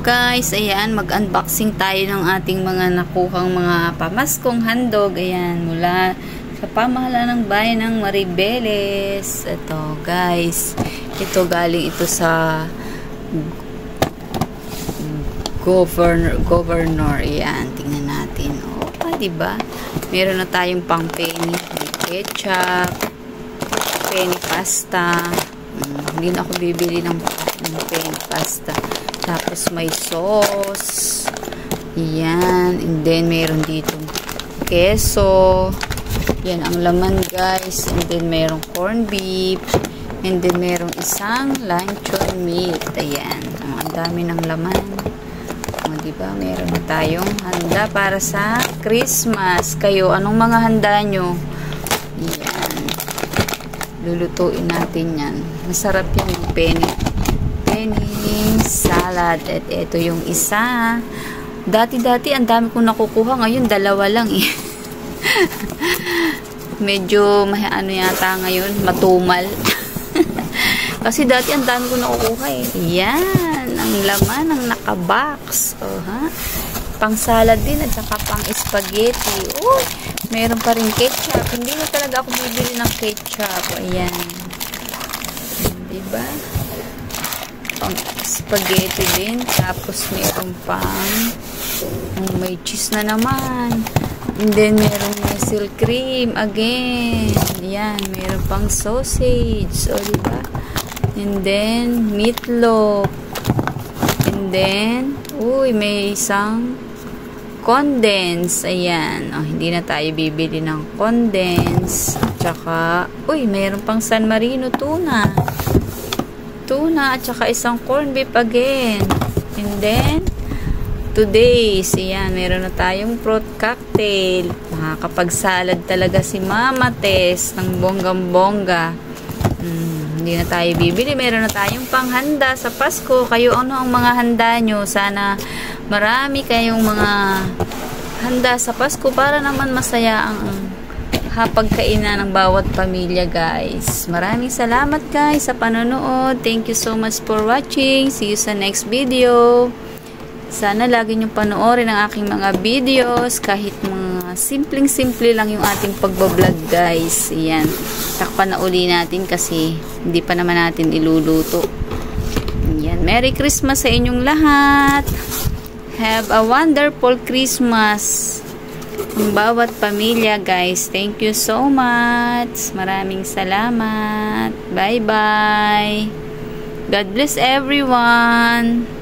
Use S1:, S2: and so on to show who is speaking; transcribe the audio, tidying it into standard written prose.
S1: guys, ayan, mag-unboxing tayo ng ating mga nakuhang mga pamaskong handog, ayan, mula sa pamahalaan ng bayan ng Maribeles. Ito guys, ito galing ito sa governor, ayan, tingnan natin. Diba? Meron na tayong pang penny, ketchup, penny pasta. Hindi na ako bibili ng penny pasta. Tapos may sauce. Yan. And then meron dito keso. Yan ang laman guys. And then meron corned beef. And then meron isang luncheon meat. Ayan. Ang dami ng laman. Diba? Meron na tayong handa para sa Christmas. Kayo, anong mga handa nyo? Yan. Lulutuin natin yan. Masarap yan yung penny salad. At ito yung isa. Dati-dati, ang dami kong nakukuha. Ngayon, dalawa lang eh. Medyo, ano yata ngayon, matumal. Kasi dati, ang dami kong nakukuha eh. Yan. Ang laman, ang nakabox. Pang salad din at saka pang spaghetti. Meron pa rin ketchup. Hindi na talaga ako bibili ng ketchup. Ayan. Diba? Pang spaghetti din. Tapos meron pang may cheese na naman. And then meron mussel cream again. Ayan. Meron pang sausage. Diba? And then meatloaf. And then, may isang condense. Ayan. Hindi na tayo bibili ng condense. Tsaka, mayroon pang San Marino tuna. Tuna at tsaka isang corned beef again. And then, today's, ayan, meron na tayong fruit cocktail. Makakapag-salad talaga si Mama Tess ng bonggang-bongga. Hindi na tayo bibili. Meron na tayong panghanda sa Pasko. Kayo, ano ang mga handa nyo? Sana marami kayong mga handa sa Pasko para naman masaya ang hapagkainan ng bawat pamilya, guys. Maraming salamat, guys, sa panonood. Thank you so much for watching. See you sa next video. Sana lagi nyo panoorin ang aking mga videos. Kahit mga simpleng-simple lang yung ating pagbablog, guys. Ayan. Takpan na uli natin kasi hindi pa naman natin iluluto. Ayan. Merry Christmas sa inyong lahat. Have a wonderful Christmas. Ang bawat pamilya, guys. Thank you so much. Maraming salamat. Bye-bye. God bless everyone.